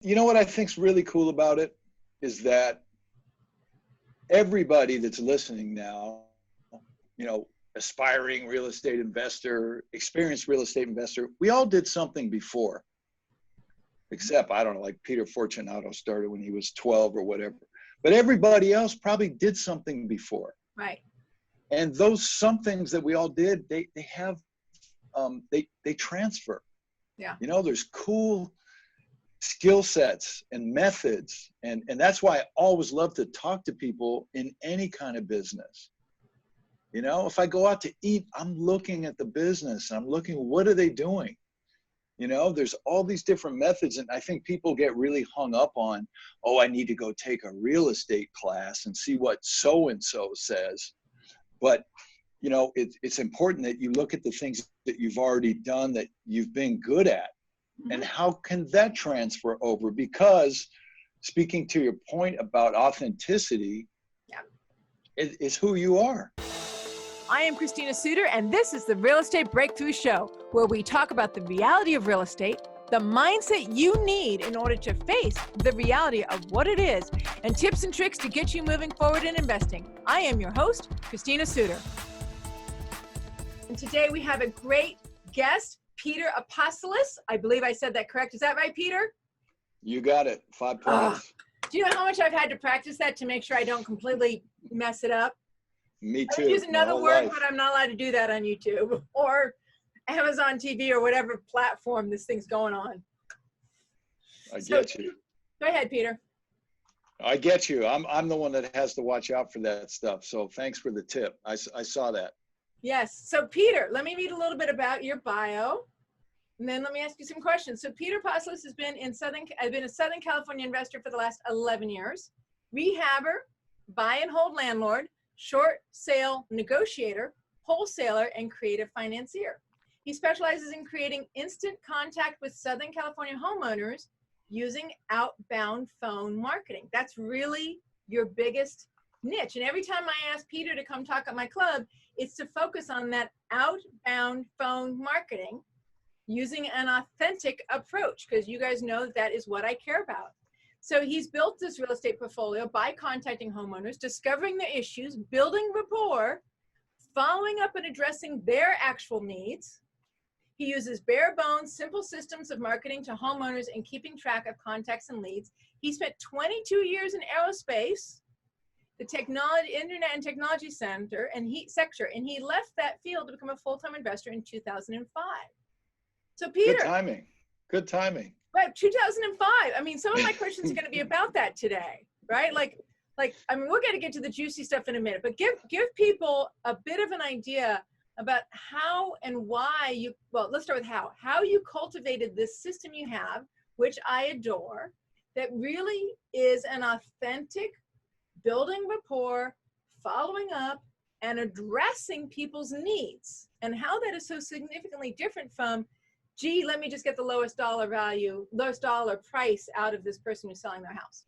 You know what I think's really cool about it is that everybody that's listening now, you know, aspiring real estate investor, experienced real estate investor, we all did something before. Except, I don't know, like Peter Fortunato started when he was 12 or whatever. But everybody else probably did something before. Right. And those some things that we all did, they have, they transfer. Yeah. You know, there's cool skill sets and methods. And that's why I always love to talk to people in any kind of business. You know, if I go out to eat, I'm looking at the business. I'm looking, what are they doing? You know, there's all these different methods. And I think people get really hung up on, oh, I need to go take a real estate class and see what so-and-so says. But, you know, it's important that you look at the things that you've already done, that you've been good at. Mm-hmm. And how can that transfer over? Because speaking to your point about authenticity, yeah, is who you are. I am Christina Suter, and this is the Real Estate Breakthrough Show, where we talk about the reality of real estate, the mindset you need in order to face the reality of what it is, and tips and tricks to get you moving forward in investing. I am your host, Christina Suter. And today we have a great guest, Peter Apostolos. I believe I said that correct. Is that right, Peter? You got it. 5 points. Do you know how much I've had to practice that to make sure I don't completely mess it up? Me too. I use another word, but I'm not allowed to do that on YouTube or Amazon TV or whatever platform this thing's going on. I get you. Go ahead, Peter. I get you. I'm the one that has to watch out for that stuff. So thanks for the tip. I saw that. Yes. So Peter, let me read a little bit about your bio, and then let me ask you some questions. So Peter Apostolos has been a Southern California investor for the last 11 years, rehabber, buy and hold landlord, short sale negotiator, wholesaler, and creative financier. He specializes in creating instant contact with Southern California homeowners using outbound phone marketing. That's really your biggest niche. And every time I ask Peter to come talk at my club, it's to focus on that outbound phone marketing using an authentic approach, because you guys know that is what I care about. So he's built this real estate portfolio by contacting homeowners, discovering their issues, building rapport, following up and addressing their actual needs. He uses bare bones, simple systems of marketing to homeowners and keeping track of contacts and leads. He spent 22 years in aerospace, the internet and technology sector, and he left that field to become a full-time investor in 2005. So Peter. Good timing. Right, 2005. I mean, some of my questions are going to be about that today, right? Like, I mean, we're going to get to the juicy stuff in a minute, but give people a bit of an idea about how and why let's start with how you cultivated this system you have, which I adore, that really is an authentic building rapport, following up, and addressing people's needs, and how that is so significantly different from, gee, let me just get the lowest dollar price out of this person who's selling their house.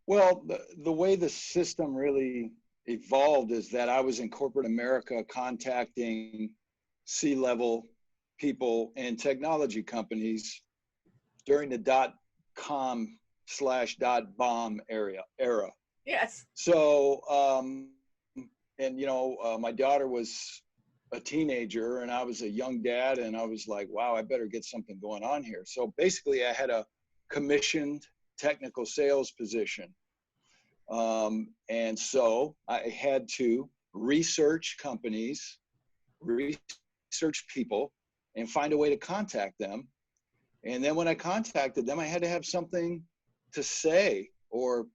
Well, the way the system really evolved is that I was in corporate America contacting C-level people and technology companies during the .com/.bomb era. Yes. So, my daughter was a teenager and I was a young dad, and I was like, wow, I better get something going on here. So basically I had a commissioned technical sales position. And so I had to research companies, research people, and find a way to contact them. And then when I contacted them, I had to have something to say, or,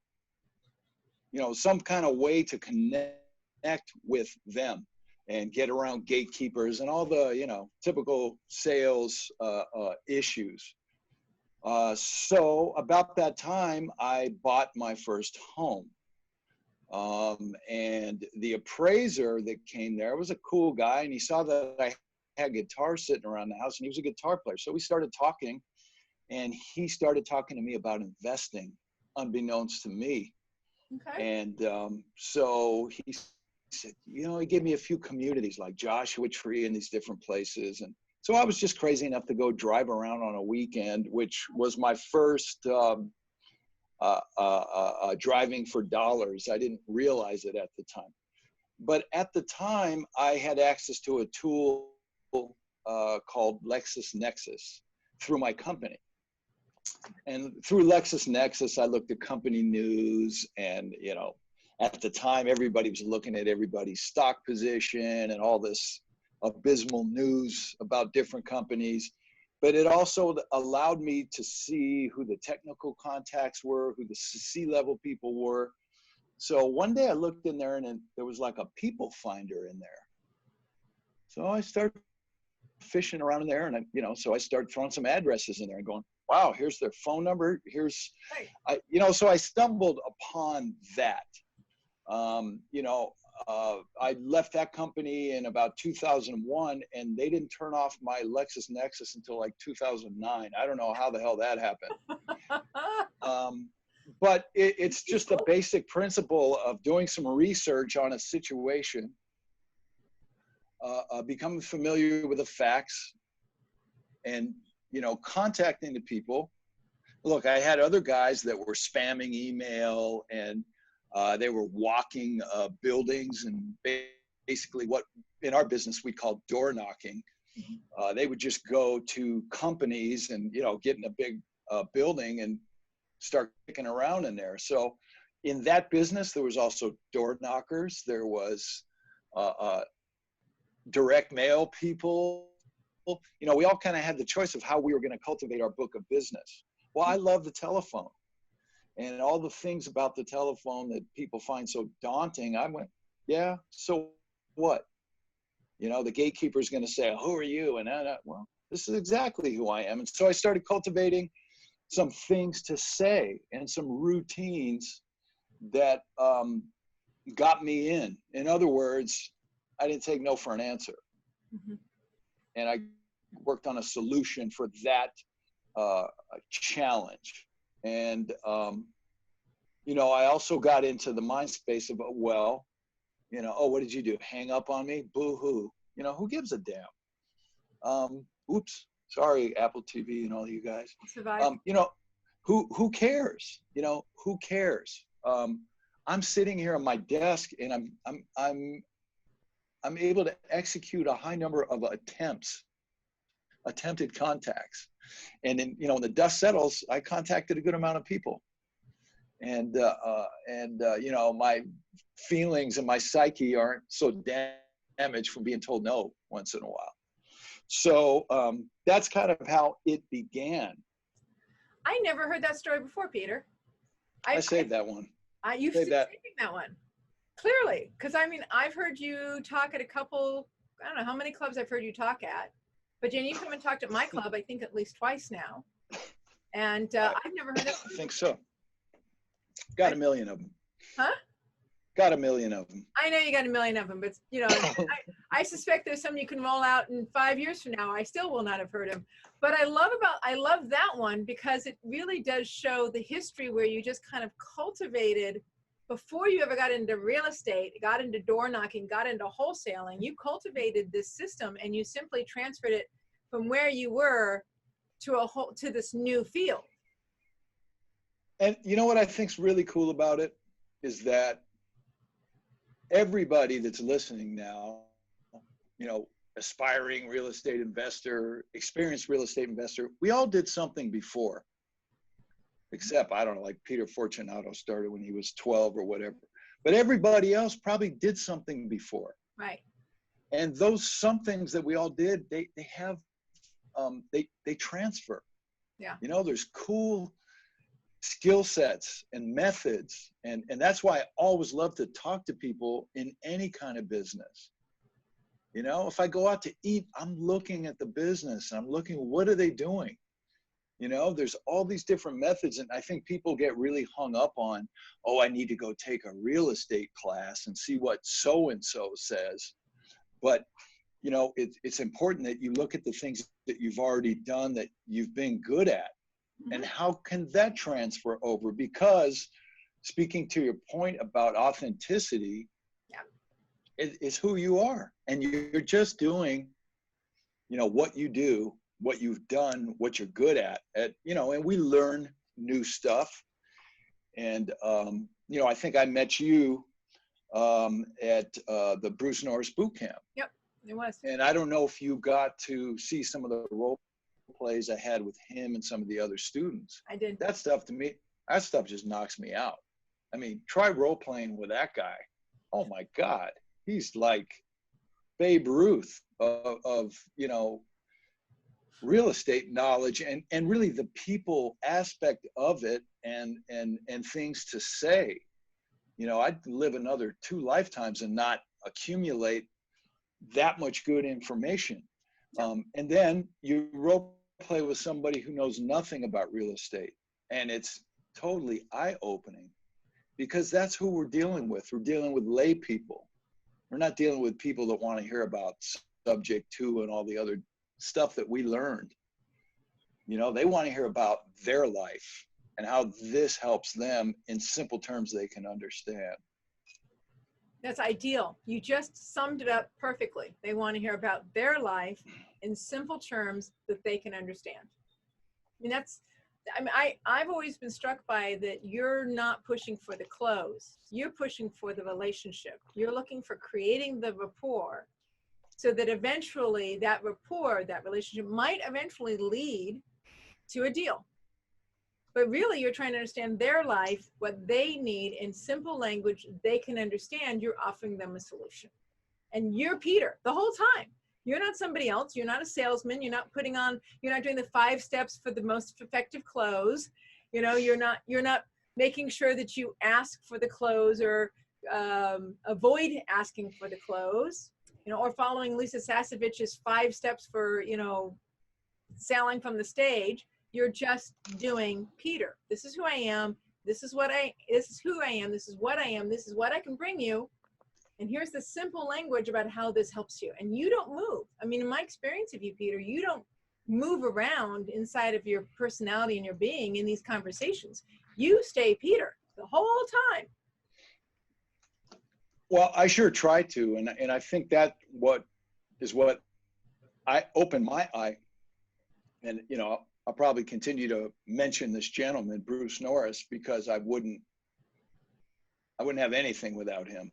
some kind of way to connect with them and get around gatekeepers and all the, typical sales issues. So about that time, I bought my first home. And the appraiser that came there was a cool guy, and he saw that I had guitars sitting around the house, and he was a guitar player. So we started talking, and he started talking to me about investing, unbeknownst to me. Okay. And so he said, he gave me a few communities like Joshua Tree and these different places. And So I was just crazy enough to go drive around on a weekend, which was my first driving for dollars. I didn't realize it at the time. But at the time, I had access to a tool called LexisNexis through my company. And through LexisNexis, I looked at company news, and, you know, at the time, everybody was looking at everybody's stock position and all this abysmal news about different companies. But it also allowed me to see who the technical contacts were, who the C-level people were. So one day I looked in there, and there was like a people finder in there. So I started fishing around in there, and so I started throwing some addresses in there and going, wow, here's their phone number. Here's, so I stumbled upon that. I left that company in about 2001, and they didn't turn off my LexisNexis until like 2009. I don't know how the hell that happened. But it's just a basic principle of doing some research on a situation, becoming familiar with the facts, and, contacting the people. Look, I had other guys that were spamming email, and they were walking buildings, and basically what in our business we call door knocking. They would just go to companies and, get in a big building and start kicking around in there. So in that business, there was also door knockers. There was direct mail people. We all kind of had the choice of how we were going to cultivate our book of business. Well, I love the telephone, and all the things about the telephone that people find so daunting. I went, yeah, so what? The gatekeeper is going to say, who are you? And well, this is exactly who I am. And so I started cultivating some things to say and some routines that got me in. In other words, I didn't take no for an answer. Mm-hmm. And I worked on a solution for that challenge. And, I also got into the mind space of, oh, what did you do? Hang up on me? Boo-hoo. Who gives a damn? Oops. Sorry, Apple TV and all you guys. Who cares? Who cares? I'm sitting here on my desk, and I'm able to execute a high number of attempted contacts. And then, when the dust settles, I contacted a good amount of people. And my feelings and my psyche aren't so damaged from being told no once in a while. So that's kind of how it began. I never heard that story before, Peter. I saved that one. You've saved that one. Clearly, because I've heard you talk at a couple, I don't know how many clubs I've heard you talk at, but Jen, you come and talked at my club, I think at least twice now. And I've never heard that. I think so. Got a million of them. Huh? Got a million of them. I know you got a million of them, but I suspect there's some you can roll out in 5 years from now. I still will not have heard them. But I love that one because it really does show the history where you just kind of cultivated before you ever got into real estate, got into door knocking, got into wholesaling. You cultivated this system, and you simply transferred it from where you were to this new field. And you know what I think's really cool about it is that everybody that's listening now, aspiring real estate investor, experienced real estate investor, we all did something before. Except, I don't know, like Peter Fortunato started when he was 12 or whatever. But everybody else probably did something before. Right. And those somethings that we all did, they have, they transfer. Yeah. There's cool skill sets and methods. And that's why I always love to talk to people in any kind of business. If I go out to eat, I'm looking at the business. I'm looking, what are they doing? There's all these different methods, and I think people get really hung up on, oh, I need to go take a real estate class and see what so-and-so says. But, it's important that you look at the things that you've already done that you've been good at. Mm-hmm. And how can that transfer over? Because speaking to your point about authenticity, it's who you are. And you're just doing, what you do, what you've done, what you're good at, and we learn new stuff. And, I think I met you at the Bruce Norris Bootcamp. Yep, it was. And I don't know if you got to see some of the role plays I had with him and some of the other students. I did. That stuff just knocks me out. I mean, try role playing with that guy. Oh my God. He's like Babe Ruth of real estate knowledge and really the people aspect of it and things to say. I'd live another 2 lifetimes and not accumulate that much good information. And then you role play with somebody who knows nothing about real estate, and it's totally eye-opening, because that's who we're dealing with. We're dealing with lay people. We're not dealing with people that want to hear about subject to and all the other stuff that we learned. They want to hear about their life and how this helps them in simple terms they can understand. That's ideal. You just summed it up perfectly. They want to hear about their life in simple terms that they can understand. I've always been struck by that you're not pushing for the close. You're pushing for the relationship. You're looking for creating the rapport so that eventually that rapport, that relationship might eventually lead to a deal. But really, you're trying to understand their life, what they need in simple language they can understand. You're offering them a solution. And you're Peter the whole time. You're not somebody else. You're not a salesman. You're not doing the 5 steps for the most effective close. You're not making sure that you ask for the close or avoid asking for the close, or following Lisa Sasovich's 5 steps for, selling from the stage. You're just doing Peter. This is who I am. This is who I am. This is what I am. This is what I can bring you. And here's the simple language about how this helps you. And you don't move. In my experience of you, Peter, you don't move around inside of your personality and your being in these conversations. You stay Peter the whole time. Well, I sure try to. And I think that what I opened my eye. And, I'll probably continue to mention this gentleman, Bruce Norris, because I wouldn't have anything without him,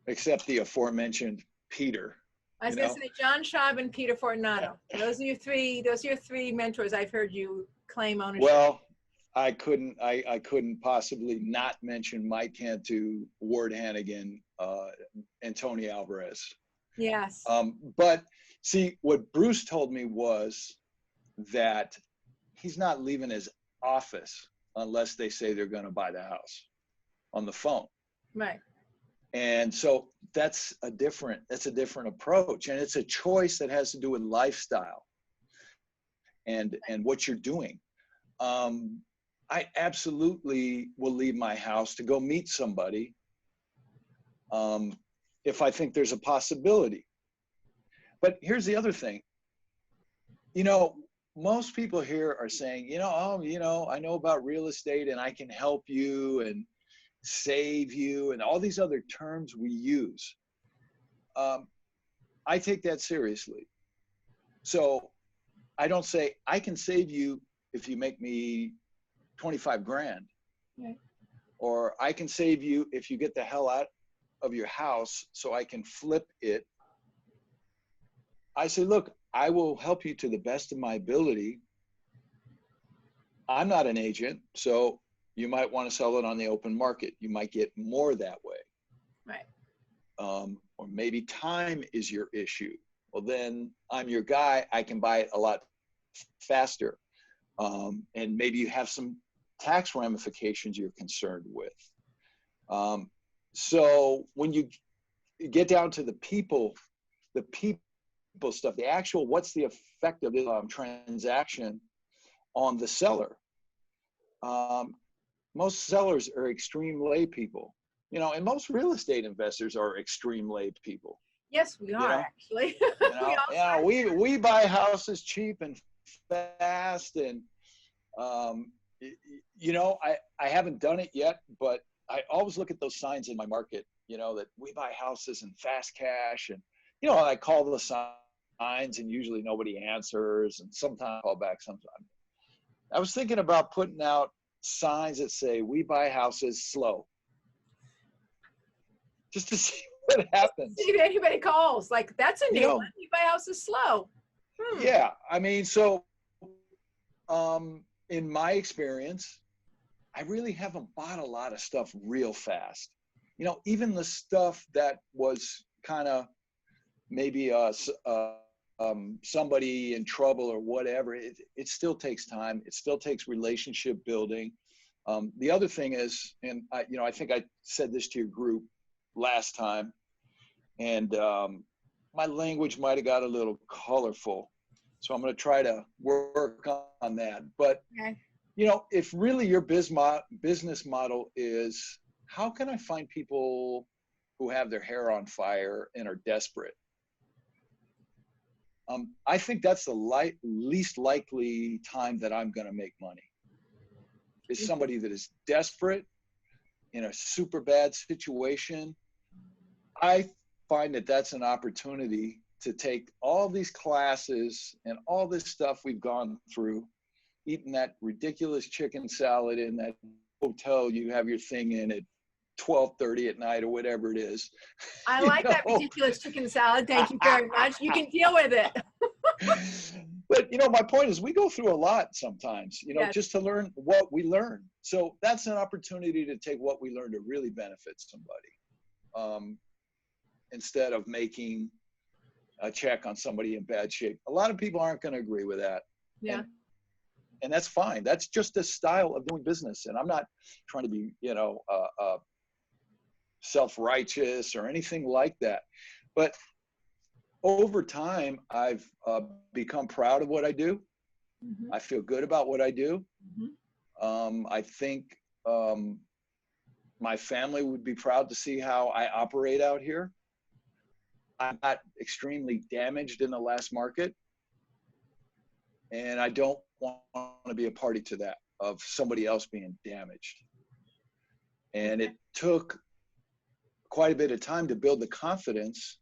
except the aforementioned Peter. I was going to say John Schaub and Peter Fortunato. Those are your three mentors I've heard you claim ownership. Well, I couldn't possibly not mention Mike Cantu, Ward Hannigan, and Tony Alvarez. Yes. But see, what Bruce told me was that he's not leaving his office unless they say they're going to buy the house on the phone. Right. And so that's a different approach, and it's a choice that has to do with lifestyle and what you're doing. I absolutely will leave my house to go meet somebody if I think there's a possibility. But here's the other thing. Most people here are saying, I know about real estate and I can help you and save you and all these other terms we use. I take that seriously. So I don't say I can save you if you make me 25 grand, right, or I can save you if you get the hell out of your house so I can flip it. I say, look, I will help you to the best of my ability. I'm not an agent, so you might want to sell it on the open market. You might get more that way. Right. Or maybe time is your issue. Well, then I'm your guy. I can buy it a lot faster. And maybe you have some tax ramifications you're concerned with. So when you get down to the people stuff, the actual, what's the effect of the transaction on the seller? Most sellers are extreme lay people, and most real estate investors are extreme lay people. Yes, we are actually. We buy houses cheap and fast, and I haven't done it yet, but I always look at those signs in my market, that we buy houses in fast cash, and I call the sign signs and usually nobody answers, and sometimes I call back sometimes. I was thinking about putting out signs that say, "We buy houses slow," just to see what happens. See if anybody calls. Like, that's a new one. We buy houses slow. Yeah, I mean, so in my experience, I really haven't bought a lot of stuff real fast. You know, even the stuff that was kind of maybe somebody in trouble or whatever, it still takes time. It still takes relationship building. The other thing is, and I think I said this to your group last time, and my language might have got a little colorful. So I'm going to try to work on that. But, if really your business model is, how can I find people who have their hair on fire and are desperate? I think that's the least likely time that I'm going to make money, is somebody that is desperate in a super bad situation. I find that that's an opportunity to take all these classes and all this stuff we've gone through, eating that ridiculous chicken salad in that hotel you have your thing in at 12:30 at night or whatever it is. I like that ridiculous chicken salad. Thank you very much. You can deal with it. But, my point is we go through a lot sometimes, just to learn what we learn. So that's an opportunity to take what we learn to really benefit somebody, instead of making a check on somebody in bad shape. A lot of people aren't going to agree with that. Yeah. And that's fine. That's just a style of doing business. And I'm not trying to be, self-righteous or anything like that. But over time, I've become proud of what I do. Mm-hmm. I feel good about what I do. Mm-hmm. I think my family would be proud to see how I operate out here. I'm not extremely damaged in the last market. And I don't want to be a party to that, of somebody else being damaged. And it took quite a bit of time to build the confidence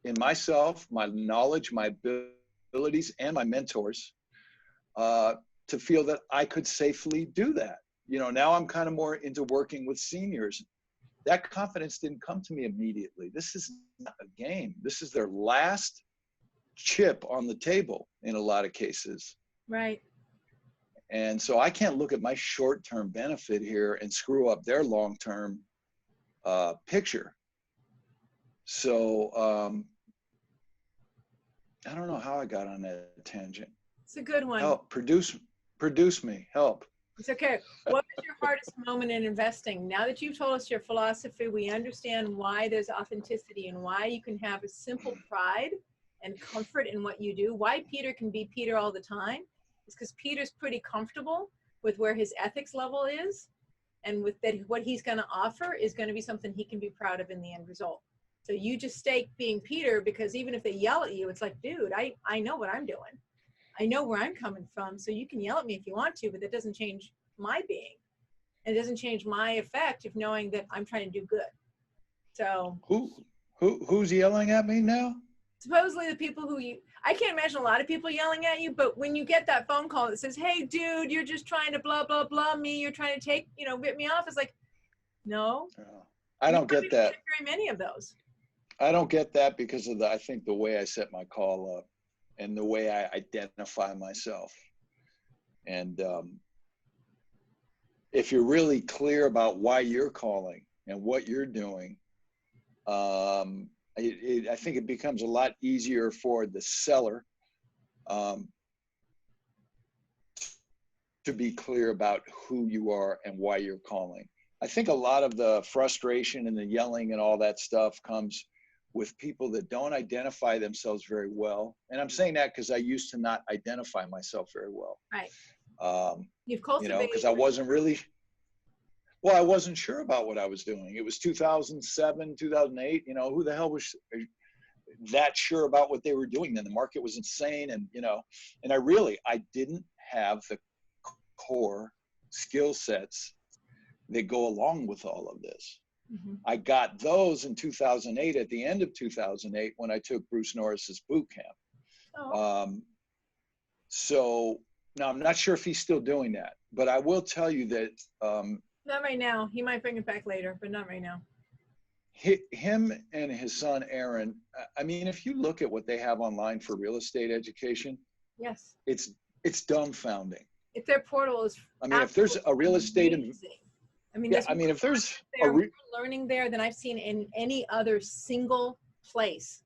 in myself, my knowledge, my abilities, and my mentors, to feel that I could safely do that. Now I'm kind of more into working with seniors. That confidence didn't come to me immediately. This is not a game. This is their last chip on the table in a lot of cases. Right. And so I can't look at my short-term benefit here and screw up their long-term picture. So I don't know how I got on that tangent. It's a good one. Help, produce me, help. It's okay. What was your hardest moment in investing? Now that you've told us your philosophy, we understand why there's authenticity and why you can have a simple pride and comfort in what you do. Why Peter can be Peter all the time is because Peter's pretty comfortable with where his ethics level is, and with that, what he's going to offer is going to be something he can be proud of in the end result. So you just stay being Peter, because even if they yell at you, it's like, dude, I know what I'm doing. I know where I'm coming from. So you can yell at me if you want to, but that doesn't change my being. And it doesn't change my effect of knowing that I'm trying to do good. So who's yelling at me now? Supposedly the people who I can't imagine a lot of people yelling at you, but when you get that phone call that says, hey dude, you're just trying to blah, blah, blah me, you're trying to rip me off. It's like, no. I don't get that. Very many of those. I don't get that because of I think the way I set my call up and the way I identify myself. And if you're really clear about why you're calling and what you're doing, I think it becomes a lot easier for the seller to be clear about who you are and why you're calling. I think a lot of the frustration and the yelling and all that stuff comes with people that don't identify themselves very well. And I'm saying that because I used to not identify myself very well. Right. You've cultivated, because I wasn't really, I wasn't sure about what I was doing. It was 2007, 2008, who the hell was that sure about what they were doing then? The market was insane. And, and I didn't have the core skill sets that go along with all of this. Mm-hmm. I got those in 2008, at the end of 2008, when I took Bruce Norris's Bootcamp. Oh, So now I'm not sure if he's still doing that, but I will tell you that not right now. He might bring it back later, but not right now. him and his son Aaron, I mean, if you look at what they have online for real estate education, Yes. it's dumbfounding. If their portal is I mean, if there's a real estate, amazing. I mean, yeah, there's I mean, if there's more learning there than I've seen in any other single place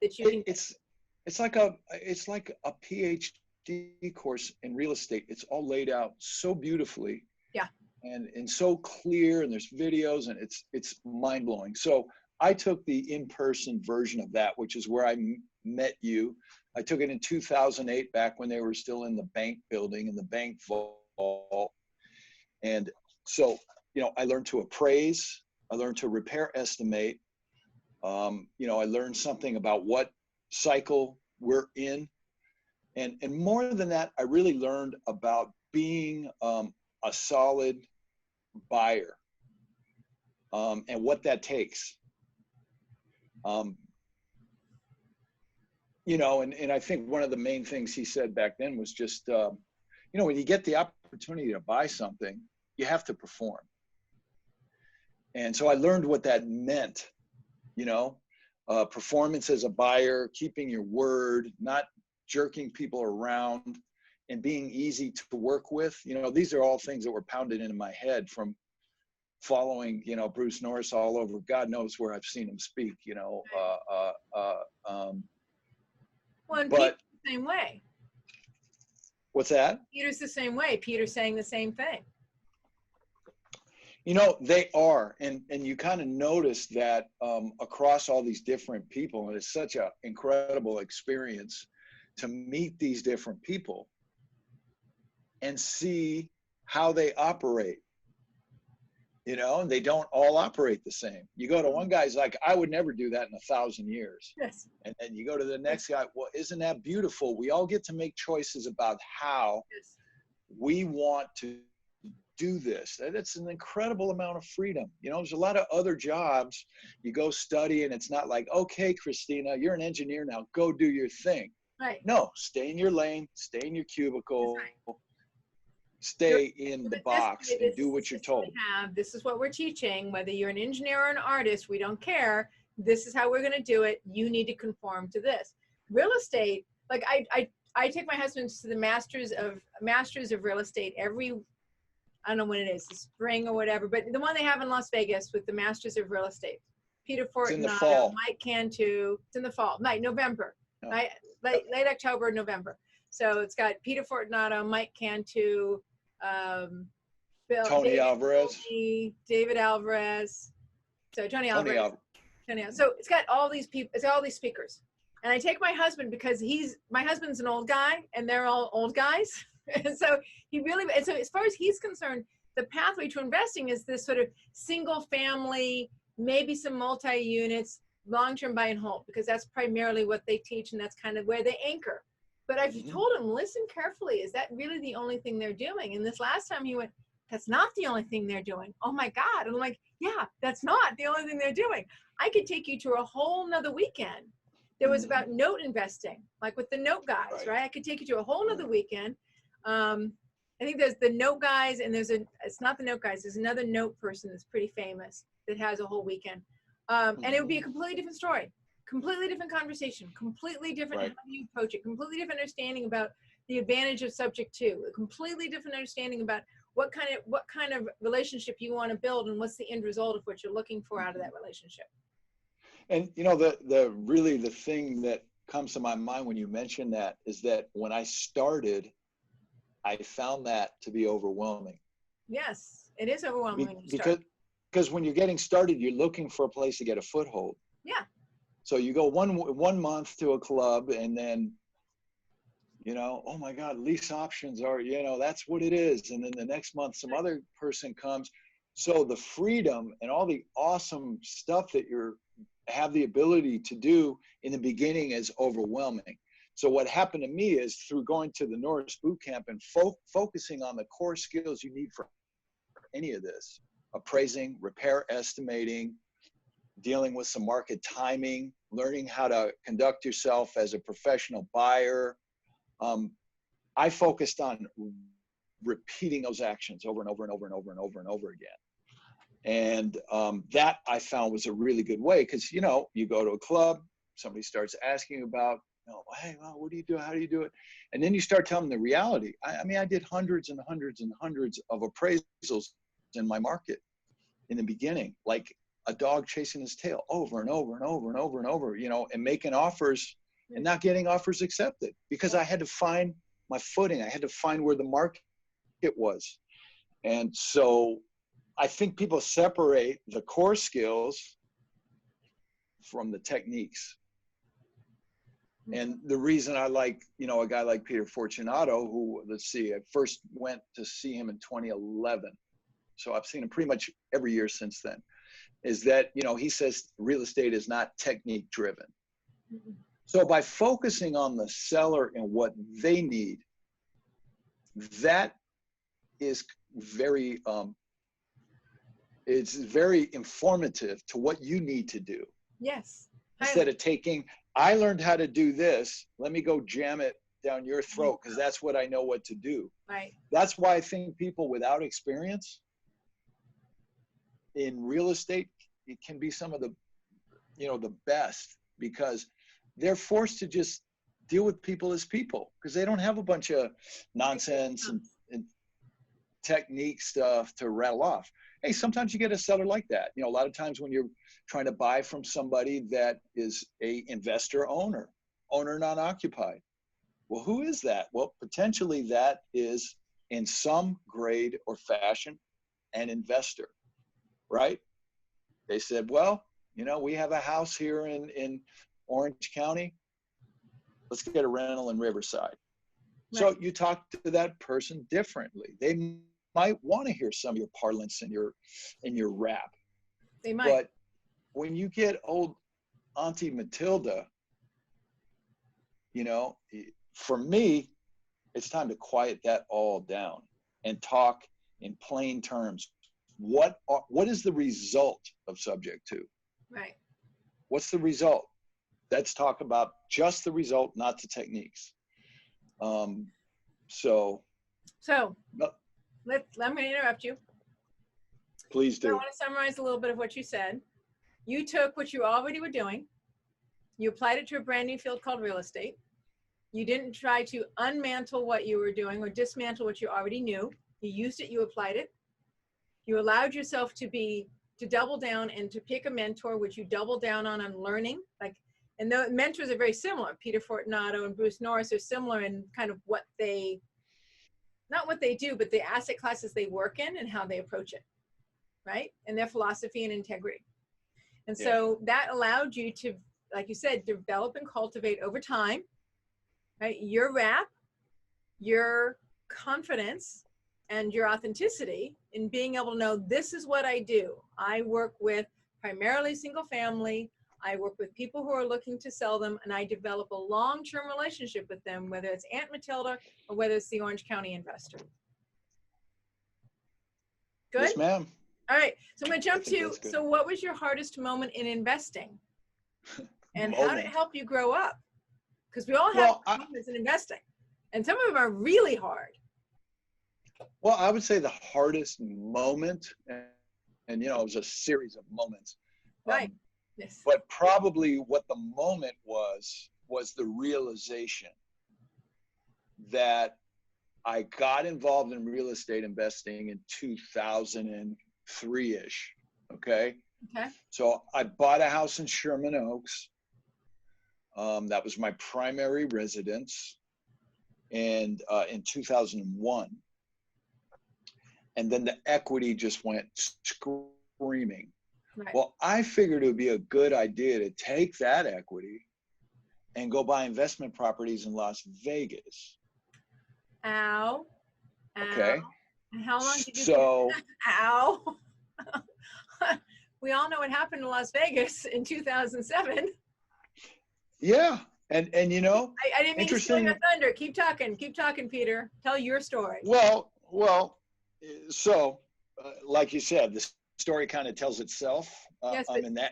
that you can. it's like a PhD course in real estate. It's all laid out so beautifully. Yeah. And so clear, and there's videos, and it's mind blowing. So I took the in-person version of that, which is where I met you. I took it in 2008, back when they were still in the bank building, in the bank vault. And so, you know, I learned to appraise, I learned to repair estimate. You know, I learned something about what cycle we're in. And more than that, I really learned about being a solid buyer, and what that takes. You know, and I think one of the main things he said back then was just, you know, when you get the opportunity to buy something, you have to perform. And so I learned what that meant, you know, performance as a buyer, keeping your word, not jerking people around, and being easy to work with. You know, these are all things that were pounded into my head from following, you know, Bruce Norris all over. God knows where I've seen him speak, you know. Well, and But Peter's the same way. what's that? Peter's the same way. Peter's saying the same thing. You know, they are, and you kind of notice that across all these different people, and it's such an incredible experience to meet these different people and see how they operate. You know, and they don't all operate the same. You go to one guy's like, I would never do that in 1,000 years. Yes. And then you go to the next guy, well, isn't that beautiful? We all get to make choices about how we want to do this. That's an incredible amount of freedom. You know, there's a lot of other jobs you go study, and it's not like, okay, Christina, you're an engineer now, go do your thing. Right. No, stay in your lane, stay in your cubicle, stay in the box and do what you're told. This is what we're teaching. Whether you're an engineer or an artist, we don't care. This is how we're going to do it. You need to conform to this. Real estate, like I take my husband to the masters of real estate every, I don't know when it is, the spring or whatever, but the one they have in Las Vegas with the masters of real estate. Peter Fortunato, Mike Cantu. It's in the fall, November, no. late October, November. So it's got Peter Fortunato, Mike Cantu, Tony Alvarez. David Alvarez. So Tony Alvarez. So it's got all these people, it's got all these speakers. And I take my husband because my husband's an old guy and they're all old guys. And so so as far as he's concerned, the pathway to investing is this sort of single family, maybe some multi-units, long-term buy and hold, because that's primarily what they teach and that's kind of where they anchor. But I've told him, listen carefully, is that really the only thing they're doing? And this last time he went, that's not the only thing they're doing. Oh my God. And I'm like, yeah, that's not the only thing they're doing. I could take you to a whole nother weekend. There was about note investing, like with the note guys, right? I could take you to a whole nother weekend. I think there's the note guys and it's not the note guys. There's another note person that's pretty famous that has a whole weekend. And it would be a completely different story. Completely different conversation, completely different how you approach it, completely different understanding about the advantage of subject to, a completely different understanding about what kind of relationship you want to build and what's the end result of what you're looking for out of that relationship. And you know, the thing that comes to my mind when you mention that is that when I started, I found that to be overwhelming. Yes, it is overwhelming when you start. Because when you're getting started, you're looking for a place to get a foothold. Yeah. So you go one month to a club and then, you know, oh my God, lease options are, you know, that's what it is. And then the next month, some other person comes. So the freedom and all the awesome stuff that you have the ability to do in the beginning is overwhelming. So what happened to me is through going to the Norris Bootcamp and focusing on the core skills you need for any of this, appraising, repair estimating, dealing with some market timing, learning how to conduct yourself as a professional buyer. I focused on repeating those actions over and over and over and over and over and over again. And that I found was a really good way, because, you know, you go to a club, somebody starts asking about, you know, hey, well, what do you do? How do you do it? And then you start telling them the reality. I mean, I did hundreds and hundreds and hundreds of appraisals in my market in the beginning, like a dog chasing his tail, over and over and over and over and over, you know, and making offers and not getting offers accepted, because I had to find my footing. I had to find where the market was. And so I think people separate the core skills from the techniques. And the reason I like, you know, a guy like Peter Fortunato, who, let's see, I first went to see him in 2011. So I've seen him pretty much every year since then, is that, you know, he says real estate is not technique driven. So by focusing on the seller and what they need, that is very, it's very informative to what you need to do. Yes. Instead of taking, I learned how to do this, let me go jam it down your throat because that's what I know what to do. Right. That's why I think people without experience in real estate, it can be some of the, you know, the best, because they're forced to just deal with people as people, because they don't have a bunch of nonsense and technique stuff to rattle off. Hey, sometimes you get a seller like that. You know, a lot of times when you're trying to buy from somebody that is a investor owner non-occupied. Well, who is that? Well, potentially that is in some grade or fashion an investor, right? They said, well, you know, we have a house here in Orange County. Let's get a rental in Riverside. Right. So you talk to that person differently. They might want to hear some of your parlance and your rap. They might. But when you get old Auntie Matilda, you know, for me, it's time to quiet that all down and talk in plain terms. What is the result of subject to? Right. What's the result? Let's talk about just the result, not the techniques. So no, I'm going to interrupt you. Please do. I want to summarize a little bit of what you said. You took what you already were doing, you applied it to a brand new field called real estate. You didn't try to unmantle what you were doing or dismantle what you already knew. You used it, you applied it. You allowed yourself to double down and to pick a mentor, which you double down on learning. And the mentors are very similar. Peter Fortunato and Bruce Norris are similar in kind of what they, not what they do, but the asset classes they work in and how they approach it, right? And their philosophy and integrity. And so that allowed you to, like you said, develop and cultivate over time, right? Your rap, your confidence, and your authenticity in being able to know, this is what I do. I work with primarily single family. I work with people who are looking to sell them, and I develop a long-term relationship with them, whether it's Aunt Matilda or whether it's the Orange County investor. Good? Yes, ma'am. All right, so I'm gonna jump to, so what was your hardest moment in investing? And how did it help you grow up? Because we all have moments in investing, and some of them are really hard. Well, I would say the hardest moment, and you know, it was a series of moments. Right. Yes. But probably what the moment was the realization that I got involved in real estate investing in 2003-ish. Okay. Okay. So I bought a house in Sherman Oaks. That was my primary residence, and in 2001. And then the equity just went screaming. Right. Well, I figured it would be a good idea to take that equity and go buy investment properties in Las Vegas. Ow. Okay. And how long did you do that? Ow. We all know what happened in Las Vegas in 2007. Yeah. And you know, I didn't mean to steal your thunder. Keep talking, Peter. Tell your story. Well, so like you said, the story kind of tells itself Yes,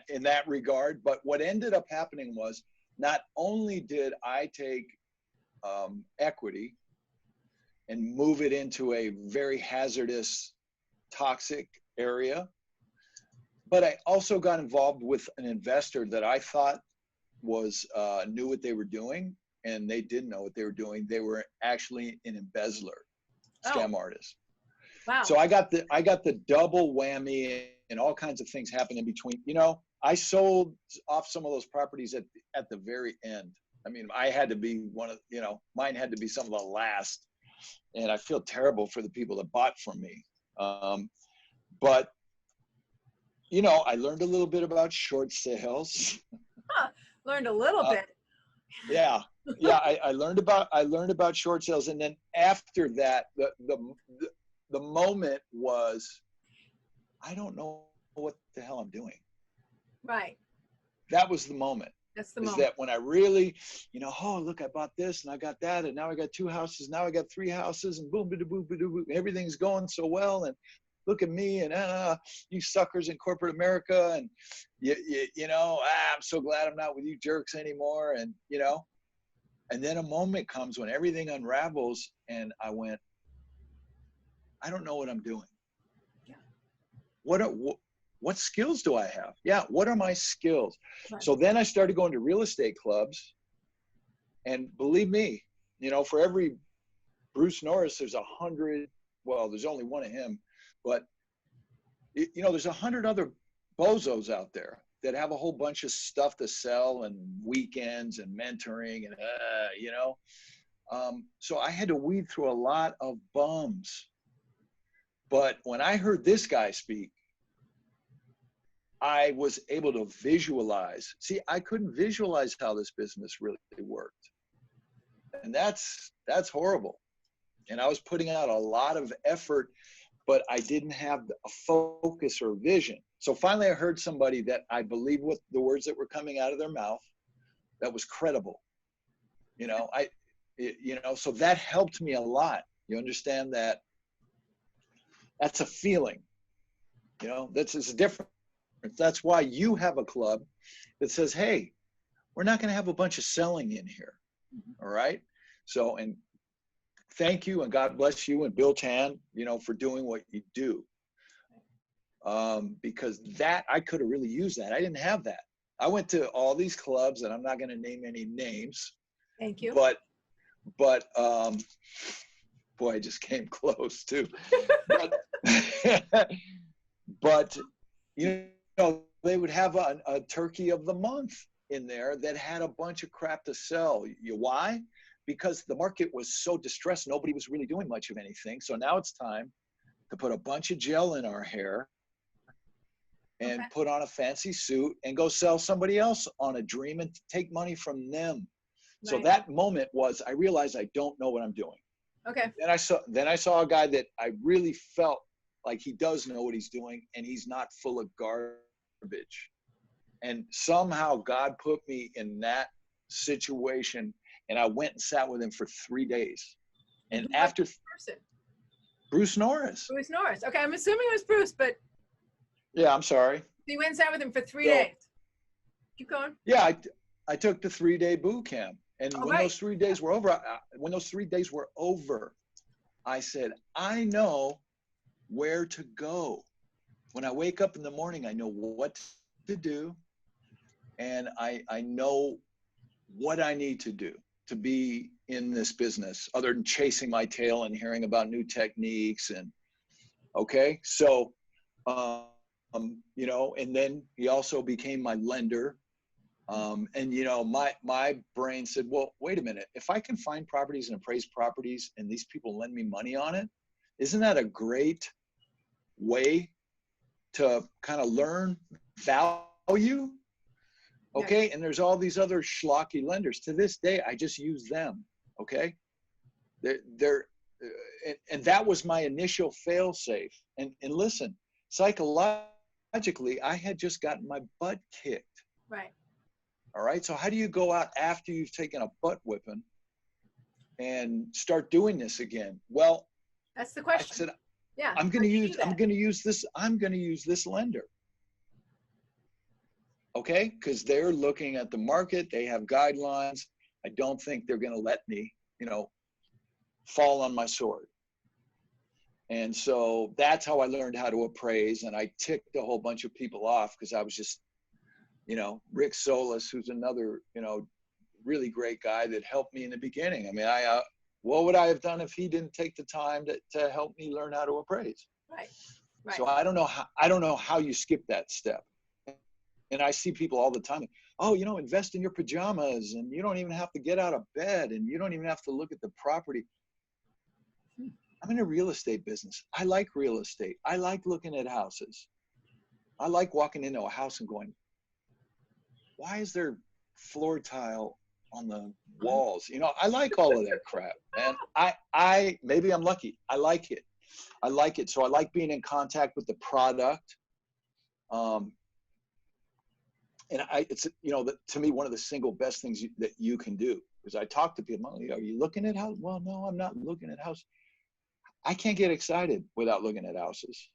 in that regard. But what ended up happening was, not only did I take equity and move it into a very hazardous, toxic area, but I also got involved with an investor that I thought was knew what they were doing, and they didn't know what they were doing. They were actually an embezzler, scam artist. wow. So I got the double whammy, and all kinds of things happened in between. You know, I sold off some of those properties at the very end. I mean, I had to be mine had to be some of the last, and I feel terrible for the people that bought from me. But you know, I learned a little bit about short sales. Learned a little bit. Yeah. I learned about short sales, and then after that, the moment was, I don't know what the hell I'm doing. Right. That was the moment. That's the is moment. that when I really, you know, oh, look, I bought this and I got that, and now I got 2 houses, now I got 3 houses, and boom, boom, boom, boom, everything's going so well, and look at me, and you suckers in corporate America, and you know, I'm so glad I'm not with you jerks anymore, and you know, and then a moment comes when everything unravels, and I went, I don't know what I'm doing. Yeah. What skills do I have? Yeah, what are my skills? Right. So then I started going to real estate clubs, and believe me, you know, for every Bruce Norris, there's 100. Well, there's only one of him, but you know, there's 100 other bozos out there that have a whole bunch of stuff to sell, and weekends and mentoring, and you know, so I had to weed through a lot of bums. But when I heard this guy speak, I was able to visualize. See, I couldn't visualize how this business really worked. And that's horrible. And I was putting out a lot of effort, but I didn't have a focus or vision. So finally I heard somebody that I believed with the words that were coming out of their mouth, that was credible. You know, so that helped me a lot. You understand that? That's a feeling. You know, it's different. That's why you have a club that says, hey, we're not going to have a bunch of selling in here. All right. So, and thank you, and God bless you and Bill Tan, you know, for doing what you do. Because that, I could have really used that. I didn't have that. I went to all these clubs, and I'm not going to name any names. Thank you. But boy, I just came close too. But you know, they would have a turkey of the month in there that had a bunch of crap to sell. Why? Because the market was so distressed, nobody was really doing much of anything. So now it's time to put a bunch of gel in our hair and put on a fancy suit and go sell somebody else on a dream and take money from them. Right. So that moment was, I realized I don't know what I'm doing. Okay. Then I saw a guy that I really felt like he does know what he's doing, and he's not full of garbage. And somehow God put me in that situation, and I went and sat with him for 3 days. And after Bruce Norris. Bruce Norris. Okay, I'm assuming it was Bruce, but yeah, I'm sorry. You went and sat with him for 3 days. Keep going. Yeah, I took the 3-day boot camp, and when those 3 days were over, I said, I know where to go. When I wake up in the morning, I know what to do, and I know what I need to do to be in this business, other than chasing my tail and hearing about new techniques. And okay, so you know, and then he also became my lender. And you know, my brain said, well, wait a minute, if I can find properties and appraise properties and these people lend me money on it, isn't that a great way to kind of learn value? Okay. Yeah. And there's all these other schlocky lenders. To this day, I just use them. Okay. And that was my initial fail safe. And listen, psychologically, I had just gotten my butt kicked. Right. All right. So how do you go out after you've taken a butt whipping and start doing this again? Well, that's the question. Yeah. I'm going to use this lender. Okay? Because they're looking at the market. They have guidelines. I don't think they're going to let me, fall on my sword. And so that's how I learned how to appraise. And I ticked a whole bunch of people off because I was just, Rick Solis, who's another, really great guy that helped me in the beginning. I mean, what would I have done if he didn't take the time to help me learn how to appraise? Right. So I don't know how you skip that step. And I see people all the time. Oh, invest in your pajamas, and you don't even have to get out of bed, and you don't even have to look at the property. I'm in a real estate business. I like real estate. I like looking at houses. I like walking into a house and going, why is there floor tile on the walls? I like all of that crap. And I maybe I'm lucky. I like it. So I like being in contact with the product. And it's, to me, one of the single best things that you can do, because I talk to people, are you looking at house? Well, no, I'm not looking at house. I can't get excited without looking at houses.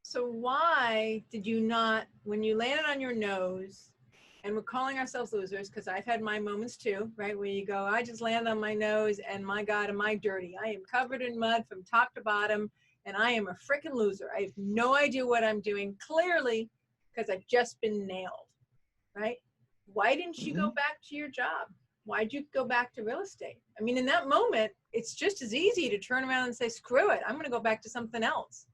So why did you not, when you landed on your nose, and we're calling ourselves losers, because I've had my moments too, right? Where you go, I just landed on my nose, and my God, am I dirty? I am covered in mud from top to bottom, and I am a freaking loser. I have no idea what I'm doing, clearly, because I've just been nailed, right? Why didn't you go back to your job? Why'd you go back to real estate? I mean, in that moment, it's just as easy to turn around and say, screw it, I'm going to go back to something else.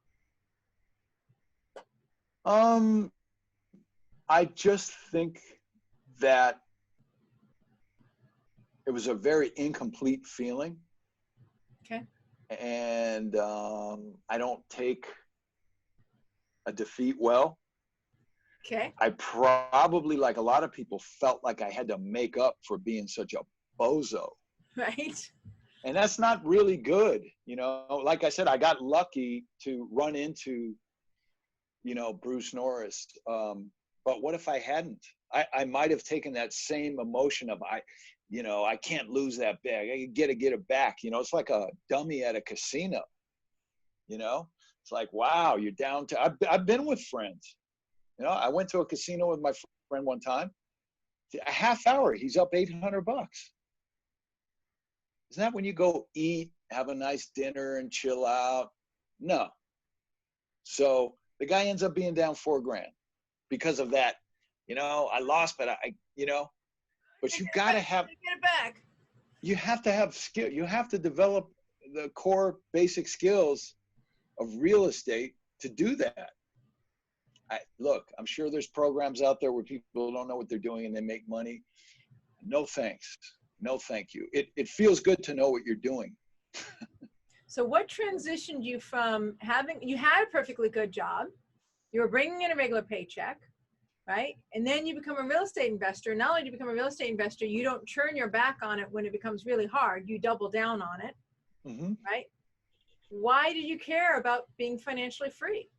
I just think that it was a very incomplete feeling. Okay. And I don't take a defeat well. Okay. I probably, like a lot of people, felt like I had to make up for being such a bozo. Right. And that's not really good. Like I said, I got lucky to run into, Bruce Norris. But what if I hadn't? I might have taken that same emotion of, I can't lose that bag. I get it back. It's like a dummy at a casino. It's like, wow, you're down to, I've been with friends. I went to a casino with my friend one time. A half hour, he's up $800. Isn't that when you go eat, have a nice dinner and chill out? No. So the guy ends up being down $4,000 because of that. I lost, but but you gotta have, get it back. You have to have skill. You have to develop the core basic skills of real estate to do that. Look, I'm sure there's programs out there where people don't know what they're doing and they make money. No thanks. No, thank you. It feels good to know what you're doing. So what transitioned you from you had a perfectly good job, you were bringing in a regular paycheck, right? And then you become a real estate investor. Not only do you become a real estate investor, you don't turn your back on it when it becomes really hard. You double down on it, right? Why did you care about being financially free?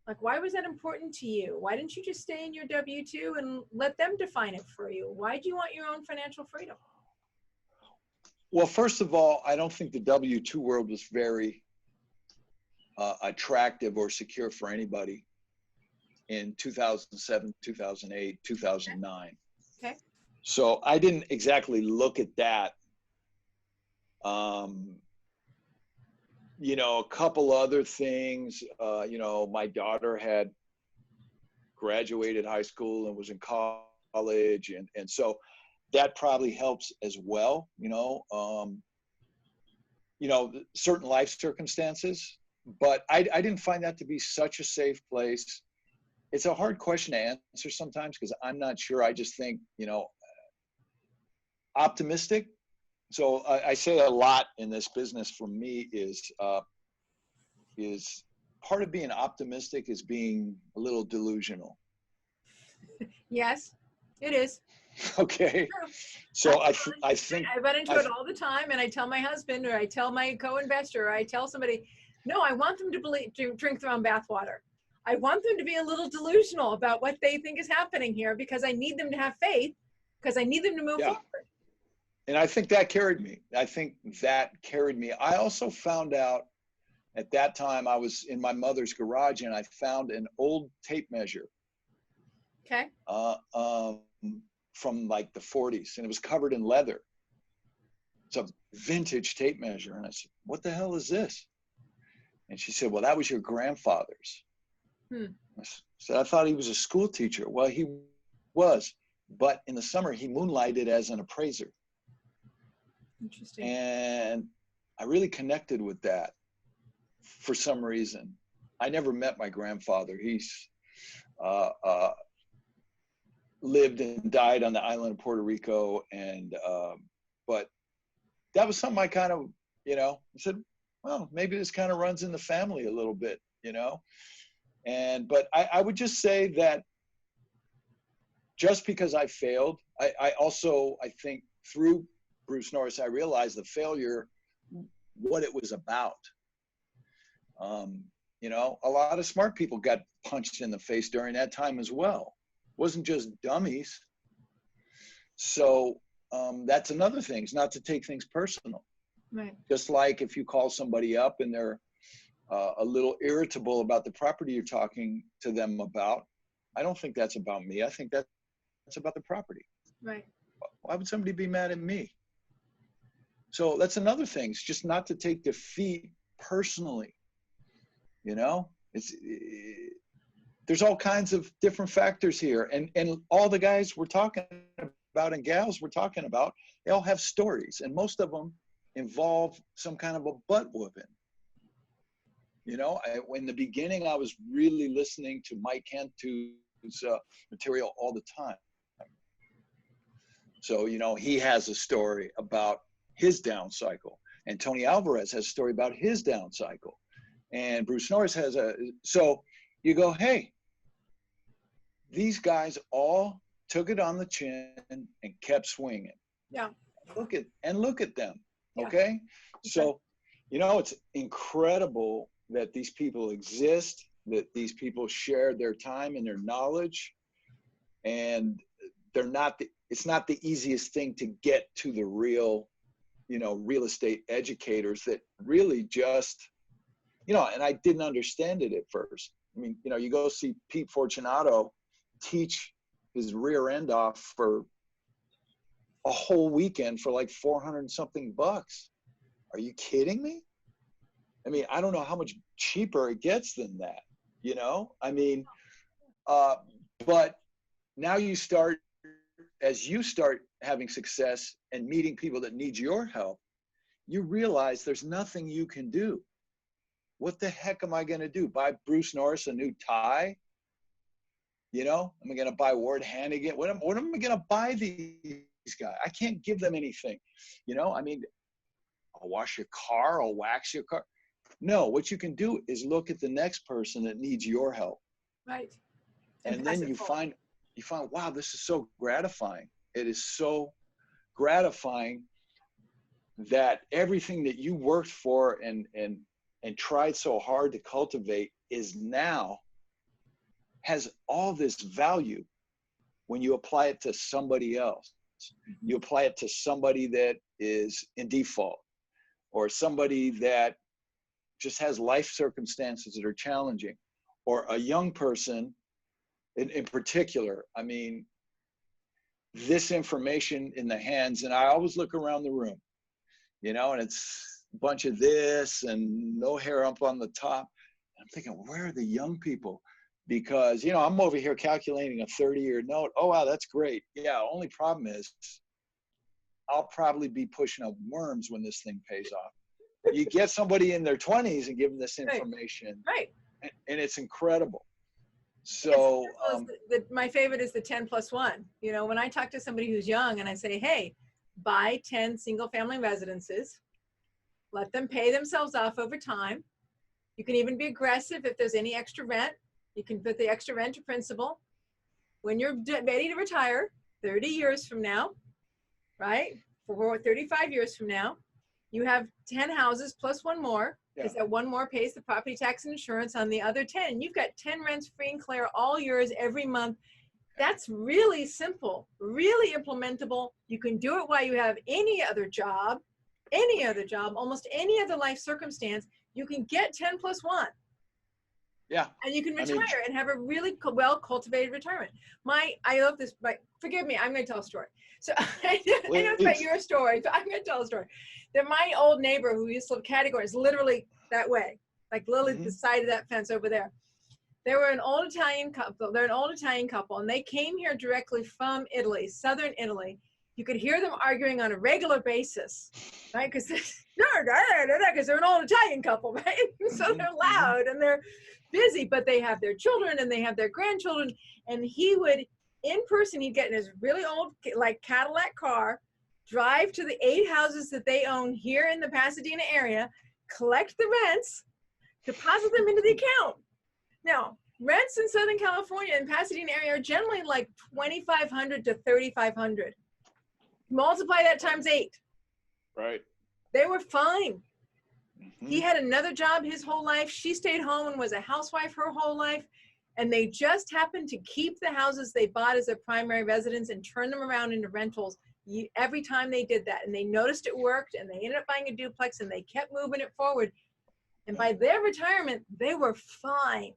Like, why was that important to you? Why didn't you just stay in your W-2 and let them define it for you? Why do you want your own financial freedom? Well, first of all, I don't think the W-2 world was very attractive or secure for anybody in 2007, 2008, 2009. Okay. So I didn't exactly look at that. A couple other things, my daughter had graduated high school and was in college. And so that probably helps as well, certain life circumstances, but I didn't find that to be such a safe place. It's a hard question to answer sometimes because I'm not sure. I just think, optimistic. So I say a lot in this business for me is part of being optimistic is being a little delusional. Yes, it is. Okay. So I think I run into it all the time, and I tell my husband, or I tell my co-investor, or I tell somebody, no, I want them to drink their own bathwater. I want them to be a little delusional about what they think is happening here because I need them to have faith, because I need them to move forward. And I think that carried me. I also found out At that time, I was in my mother's garage and I found an old tape measure. Okay. From like the 40s, and it was covered in leather. It's a vintage tape measure. And I said, what the hell is this? And she said, well, that was your grandfather's. I said, I thought he was a school teacher. Well, he was, but in the summer he moonlighted as an appraiser. Interesting. And I really connected with that for some reason. I never met my grandfather. He's lived and died on the island of Puerto Rico. And, but that was something I kind of, you know, I said, well, maybe this kind of runs in the family a little bit, you know? And, but I would just say that just because I failed, I also, I think through Bruce Norris, I realized the failure, what it was about. You know, a lot of smart people got punched in the face during that time as well. It wasn't just dummies. So that's another thing, is not to take things personal. Right. Just like if you call somebody up and they're a little irritable about the property you're talking to them about, I don't think that's about me. I think that's about the property. Right. Why would somebody be mad at me? So that's another thing. It's just not to take defeat personally. You know, there's all kinds of different factors here, and all the guys we're talking about and gals we're talking about, they all have stories, and most of them involve some kind of a butt whooping. You know, in the beginning, I was really listening to Mike Cantu's material all the time. So, you know, he has a story about his down cycle, and Tony Alvarez has a story about his down cycle, and Bruce Norris has so you go, hey, these guys all took it on the chin and kept swinging. Yeah. Look at them. Yeah. Okay. So, you know, it's incredible that these people exist, that these people share their time and their knowledge, and it's not the easiest thing to get to the real, you know, real estate educators that really just, you know, and I didn't understand it at first. I mean, you know, you go see Pete Fortunato teach his rear end off for a whole weekend for like 400 and something bucks. Are you kidding me? I mean, I don't know how much cheaper it gets than that, you know? I mean, but now as you start having success and meeting people that need your help, you realize there's nothing you can do. What the heck am I going to do? Buy Bruce Norris a new tie? You know, am I going to buy Ward Hannigan? What am I going to buy these guys? I can't give them anything. You know, I mean, I'll wash your car, I'll wax your car. No, what you can do is look at the next person that needs your help. Right. And then you find, wow, this is so gratifying. It is so gratifying that everything that you worked for and tried so hard to cultivate is now has all this value when you apply it to somebody else. You apply it to somebody that is in default, or somebody that just has life circumstances that are challenging, or a young person in particular. I mean, this information in the hands, and I always look around the room, you know, and it's a bunch of this and no hair up on the top. I'm thinking, where are the young people? Because, you know, I'm over here calculating a 30-year note. Oh, wow, that's great. Yeah, only problem is I'll probably be pushing up worms when this thing pays off. You get somebody in their 20s and give them this information. Right. And it's incredible. So my favorite is the 10+1. You know, when I talk to somebody who's young and I say, hey, buy 10 single family residences, let them pay themselves off over time. You can even be aggressive if there's any extra rent. You can put the extra rent to principal. When you're ready to retire 30 years from now, right? For 35 years from now, you have 10 houses plus one more, because that one more pays the property tax and insurance on the other 10. You've got 10 rents free and clear, all yours every month. That's really simple, really implementable. You can do it while you have any other job, almost any other life circumstance. you can get 10 plus 1. Yeah. And you can retire and have a really well cultivated retirement. I love this, but forgive me, I'm going to tell a story. So I know it's about your story, but I'm going to tell a story. That my old neighbor who used to live Category is literally that way, like literally the side of that fence over there. They were an old Italian couple. They're an old Italian couple, and they came here directly from Italy, southern Italy. You could hear them arguing on a regular basis, right? Because they're an old Italian couple, right? So they're loud and they're busy, but they have their children and they have their grandchildren. And he would, in person, he'd get in his really old, like Cadillac car, drive to the 8 houses that they own here in the Pasadena area, collect the rents, deposit them into the account. Now, rents in Southern California and Pasadena area are generally like $2,500 to $3,500. Multiply that times 8. Right. They were fine. He had another job his whole life. She stayed home and was a housewife her whole life. And they just happened to keep the houses they bought as their primary residence and turn them around into rentals every time they did that. And they noticed it worked, and they ended up buying a duplex, and they kept moving it forward. And by their retirement, they were fine.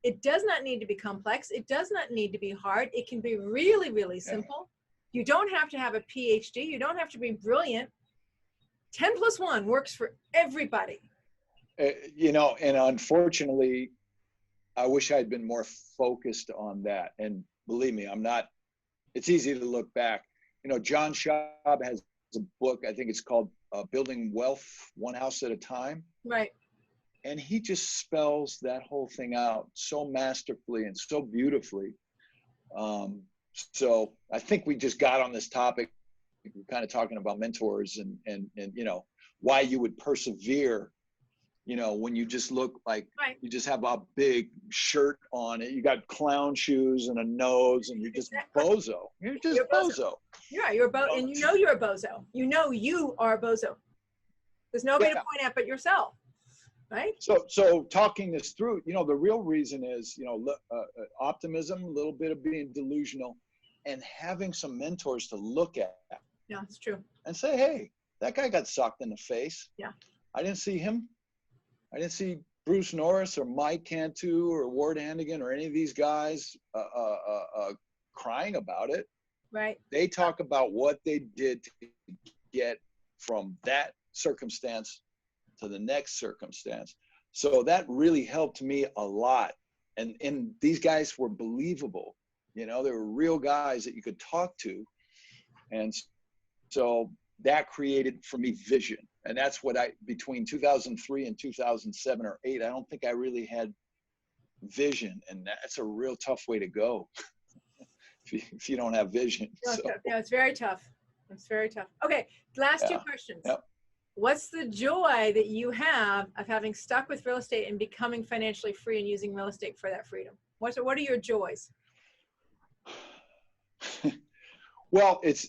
It does not need to be complex. It does not need to be hard. It can be really, really simple. You don't have to have a PhD. You don't have to be brilliant. 10 plus 1 works for everybody. You know, and unfortunately, I wish I'd been more focused on that. And believe me, I'm not. It's easy to look back. You know, John Schaub has a book, I think it's called Building Wealth One House at a Time. Right. And he just spells that whole thing out so masterfully and so beautifully. So I think we just got on this topic. We're kind of talking about mentors and you know, why you would persevere, you know, when you just look like you just have a big shirt on it. You got clown shoes and a nose and you're just bozo. You're just bozo. Yeah, you're a bozo. And you know you're a bozo. You know you are a bozo. There's nobody to point at but yourself. Right. So talking this through, you know, the real reason is, you know, optimism, a little bit of being delusional, and having some mentors to look at. Yeah, it's true. And say, hey, that guy got socked in the face. Yeah. I didn't see him. I didn't see Bruce Norris or Mike Cantu or Ward Hannigan or any of these guys crying about it. Right. They talk about what they did to get from that circumstance to the next circumstance. So that really helped me a lot. And these guys were believable. You know, they were real guys that you could talk to. And so that created for me vision. And that's what between 2003 and 2007 or 8, I don't think I really had vision. And that's a real tough way to go if you don't have vision. Yeah, it's very tough. It's very tough. Okay, last 2 questions. Yep. What's the joy that you have of having stuck with real estate and becoming financially free and using real estate for that freedom? What are your joys? Well, it's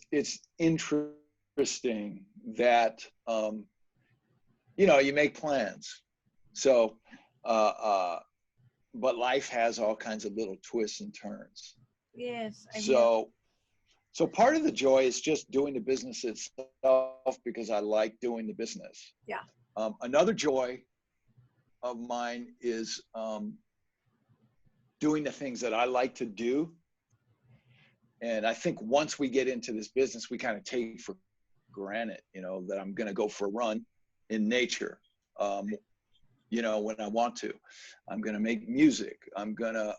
interesting that, you know, you make plans. So, but life has all kinds of little twists and turns. Yes. So part of the joy is just doing the business itself because I like doing the business. Yeah. Another joy of mine is doing the things that I like to do. And I think once we get into this business, we kind of take for granted, you know, that I'm going to go for a run in nature, you know, when I want to. I'm going to make music. I'm going to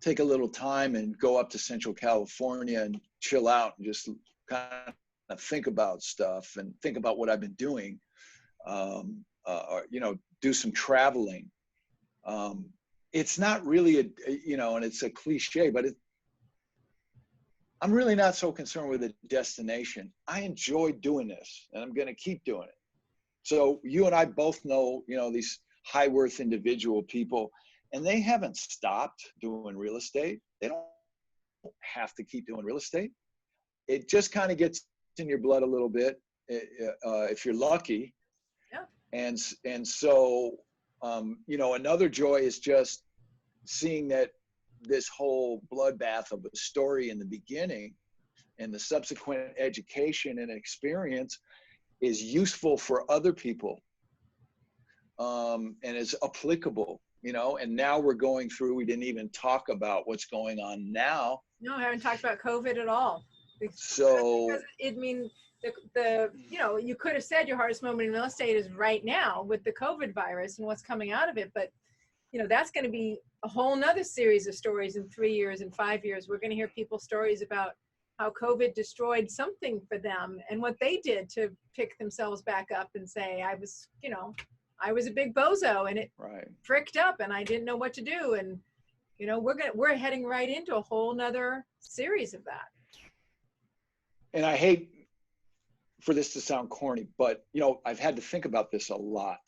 take a little time and go up to Central California and chill out and just kind of think about stuff and think about what I've been doing, or, you know, do some traveling. It's not really you know, and it's a cliche, but I'm really not so concerned with the destination. I enjoy doing this and I'm going to keep doing it. So you and I both know, you know, these high worth individual people, and they haven't stopped doing real estate. They don't have to keep doing real estate. It just kind of gets in your blood a little bit if you're lucky. Yeah. And so, you know, another joy is just seeing that this whole bloodbath of a story in the beginning and the subsequent education and experience is useful for other people and is applicable, and now we're going through, we didn't even talk about what's going on now. No, I haven't talked about COVID at all. So, because it mean you could have said your hardest moment in real estate is right now with the COVID virus and what's coming out of it. But, that's going to be a whole nother series of stories in 3 years and 5 years. We're going to hear people's stories about how COVID destroyed something for them and what they did to pick themselves back up and say, I was a big bozo and it fricked up and I didn't know what to do. And, we're heading right into a whole nother series of that. And I hate for this to sound corny, but, I've had to think about this a lot.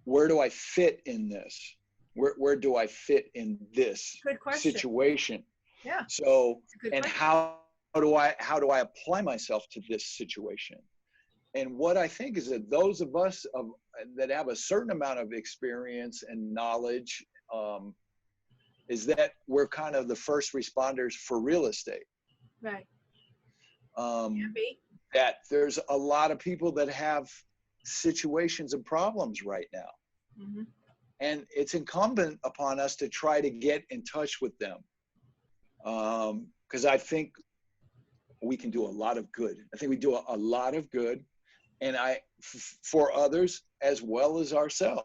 Where do I fit in this? Where do I fit in this situation? Yeah. So, and how do I apply myself to this situation? And what I think is that those of us that have a certain amount of experience and knowledge, is that we're kind of the first responders for real estate. Right. That there's a lot of people that have situations and problems right now. Mm-hmm. And it's incumbent upon us to try to get in touch with them. Because I think we can do a lot of good. I think we do a lot of good, and for others as well as ourselves.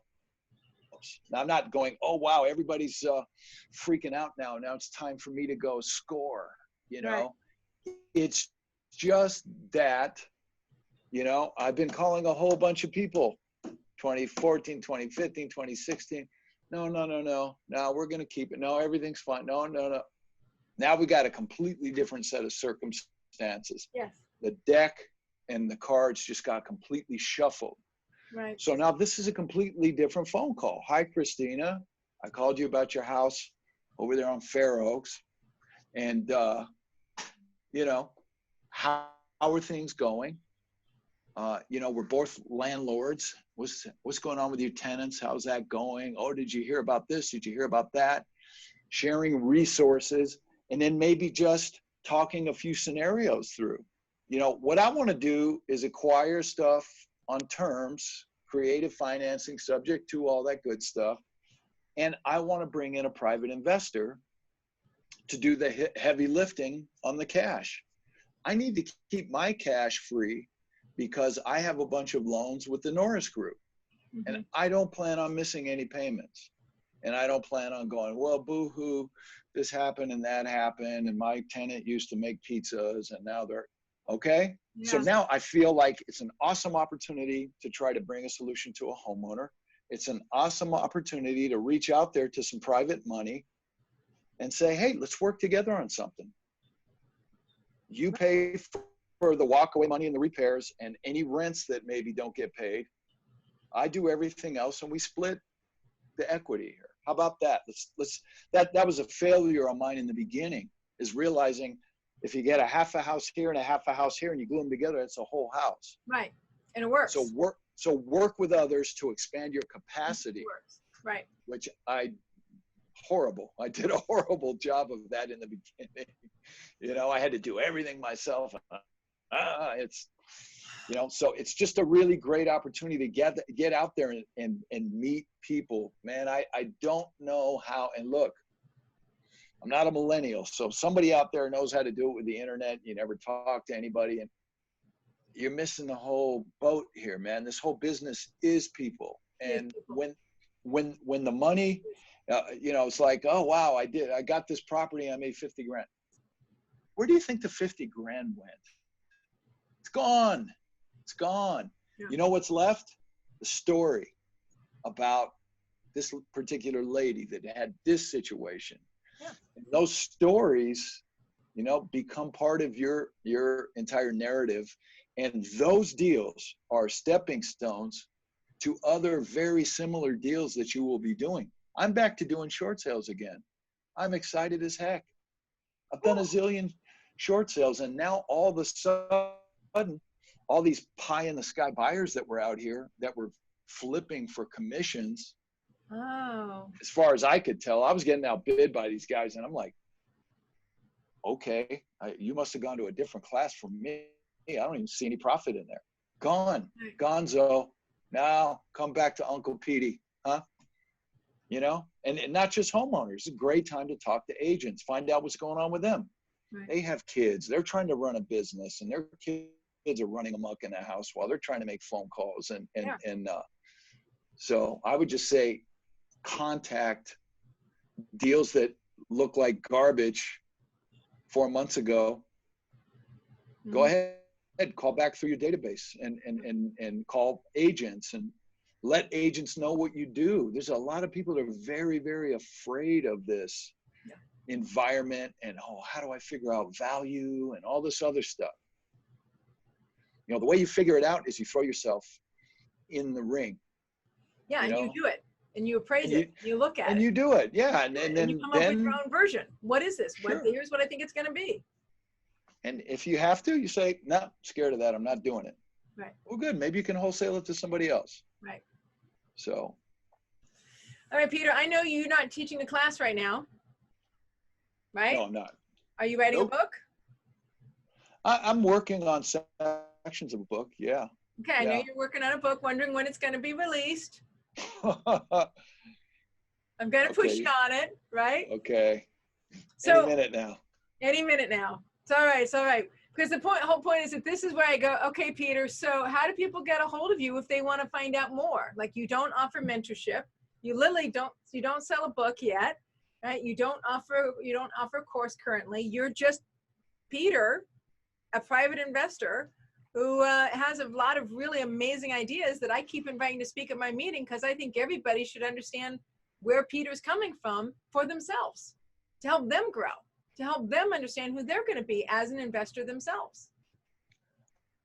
Now, I'm not going, oh, wow, everybody's freaking out now. Now it's time for me to go score, Right. It's just that, I've been calling a whole bunch of people, 2014, 2015, 2016. No. Now we're going to keep it. No, everything's fine. No. Now we got a completely different set of circumstances. Yes. The deck and the cards just got completely shuffled. Right. So now this is a completely different phone call. Hi, Christina. I called you about your house over there on Fair Oaks. And, how are things going? We're both landlords. What's going on with your tenants? How's that going? Oh, did you hear about this? Did you hear about that? Sharing resources, and then maybe just talking a few scenarios through. What I want to do is acquire stuff on terms, creative financing, subject to all that good stuff. And I want to bring in a private investor to do the heavy lifting on the cash. I need to keep my cash free because I have a bunch of loans with the Norris Group. Mm-hmm. And I don't plan on missing any payments. And I don't plan on going, well, boo-hoo, this happened and that happened. And my tenant used to make pizzas and now they're, okay? Yeah. So now I feel like it's an awesome opportunity to try to bring a solution to a homeowner. It's an awesome opportunity to reach out there to some private money and say, hey, let's work together on something. You pay for the walkaway money and the repairs and any rents that maybe don't get paid. I do everything else and we split the equity here. How about that? That was a failure of mine in the beginning, is realizing if you get a half a house here and a half a house here and you glue them together, it's a whole house. Right. And it works. So work with others to expand your capacity. It works. Right. Which I did a horrible job of that in the beginning. I had to do everything myself. So it's just a really great opportunity to get out there and meet people, man. I don't know how, and look, I'm not a millennial. So somebody out there knows how to do it with the internet. You never talk to anybody and you're missing the whole boat here, man. This whole business is people. And when the money, it's like, oh, wow, I got this property. I made 50 grand. Where do you think the 50 grand went? It's gone. It's gone. Yeah. You know what's left? The story about this particular lady that had this situation. Yeah. And those stories, become part of your entire narrative. And those deals are stepping stones to other very similar deals that you will be doing. I'm back to doing short sales again. I'm excited as heck. I've done a zillion short sales, and now all of a sudden, all these pie in the sky buyers that were out here that were flipping for commissions. Oh. As far as I could tell, I was getting outbid by these guys, and I'm like, okay, you must have gone to a different class from me. I don't even see any profit in there. Gone, Right. gonzo. Now come back to Uncle Petey, huh? You know, and not just homeowners. It's a great time to talk to agents, find out what's going on with them. Right. They have kids. They're trying to run a business, and their kids are running amok in the house while they're trying to make phone calls. So I would just say contact deals that look like garbage 4 months ago. Go ahead, call back through your database and call agents and let agents know what you do. There's a lot of people that are very, very afraid of this environment and, oh, how do I figure out value and all this other stuff? You know, the way you figure it out is you throw yourself in the ring. Yeah, you and know? you do it, and you appraise it, you look at it. And you do it, yeah. And then you come up with your own version. What is this? Sure. Here's what I think it's going to be. And if you have to, you say, no, scared of that. I'm not doing it. Right. Well, good. Maybe you can wholesale it to somebody else. Right. So. All right, Peter, I know you're not teaching a class right now, right? No, I'm not. Are you writing a book? I'm working on sections of a book, yeah. Okay, I know you're working on a book, wondering when it's going to be released. I'm going to push you on it, right? Okay. So, any minute now. Any minute now. It's all right. It's all right. Because the whole point is that this is where I go, okay, Peter, so how do people get a hold of you if they want to find out more? Like, you don't offer mentorship. You literally don't sell a book yet, right? You don't offer a course currently. You're just Peter, a private investor who has a lot of really amazing ideas that I keep inviting to speak at my meeting, because I think everybody should understand where Peter's coming from for themselves, to help them grow, to help them understand who they're going to be as an investor themselves.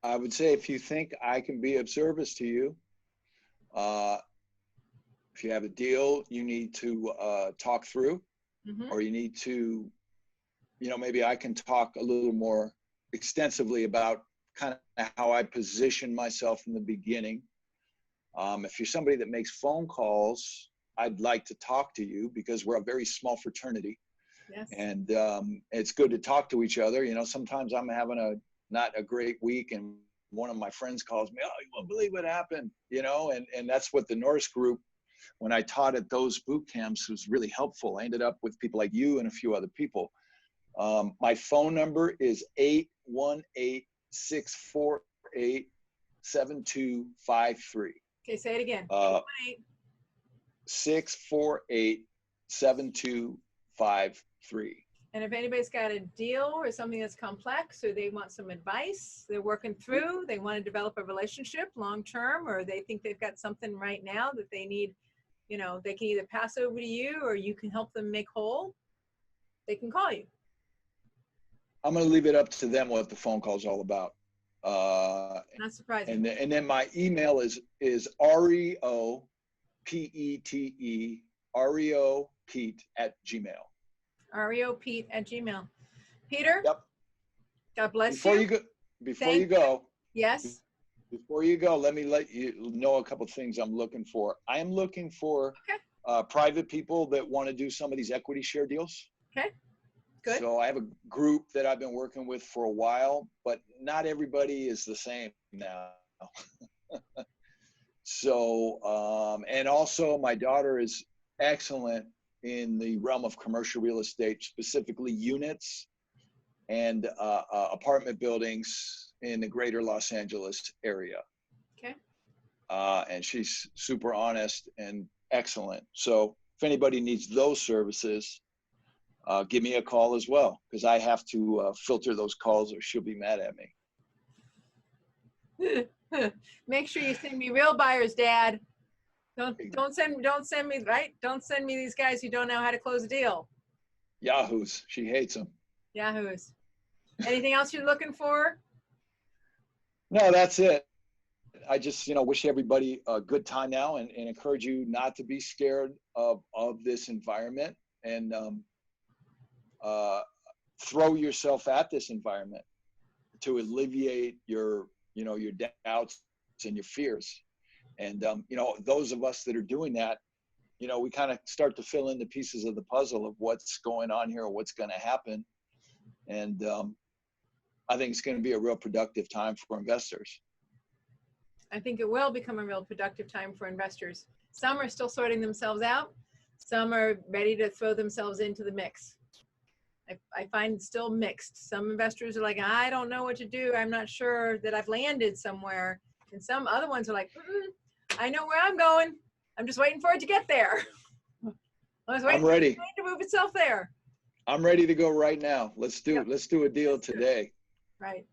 I would say, if you think I can be of service to you, if you have a deal you need to talk through, or you need to, maybe I can talk a little more extensively about kind of how I position myself in the beginning. If you're somebody that makes phone calls, I'd like to talk to you, because we're a very small fraternity. Yes. And it's good to talk to each other. Sometimes I'm having not a great week, and one of my friends calls me, oh, you won't believe what happened, and that's what the Norris group, when I taught at those boot camps, was really helpful. I ended up with people like you and a few other people. My phone number is 818-648-7253. Okay, say it again. 648-7253. And if anybody's got a deal or something that's complex, or they want some advice, they're working through, they want to develop a relationship long-term, or they think they've got something right now that they need, they can either pass over to you, or you can help them make whole, they can call you. I'm going to leave it up to them what the phone call is all about. Not surprising. And then my email is reopete@gmail. reopete@gmail. Peter? Yep. God bless Before you. you go, Yes. Before you go, let me let you know a couple of things I'm looking for. I am looking for private people that want to do some of these equity share deals. Okay. Good. So I have a group that I've been working with for a while, but not everybody is the same now. So, and also my daughter is excellent in the realm of commercial real estate, specifically units and apartment buildings in the greater Los Angeles area. Okay. And she's super honest and excellent. So if anybody needs those services, give me a call as well, because I have to filter those calls or she'll be mad at me. Make sure you send me real buyers, Dad. Don't send me, right? Don't send me these guys who don't know how to close a deal. Yahoos. She hates them. Yahoos. Anything else you're looking for? No, that's it. I just, wish everybody a good time now, and encourage you not to be scared of this environment, and throw yourself at this environment to alleviate your doubts and your fears. And, those of us that are doing that, we kind of start to fill in the pieces of the puzzle of what's going on here, or what's going to happen. And I think it's going to be a real productive time for investors. I think it will become a real productive time for investors. Some are still sorting themselves out. Some are ready to throw themselves into the mix. I find it still mixed. Some investors are like, I don't know what to do. I'm not sure that I've landed somewhere. And some other ones are like, I know where I'm going. I'm just waiting for it to get there. I'm ready. To move itself there. I'm ready to go right now. Let's do a deal today. Right.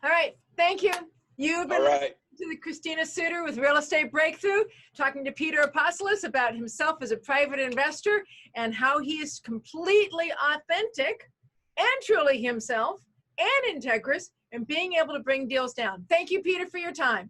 All right. Thank you. You've been listening to the Christina Suter with Real Estate Breakthrough, talking to Peter Apostolos about himself as a private investor and how he is completely authentic and truly himself and integrous and being able to bring deals down. Thank you, Peter, for your time.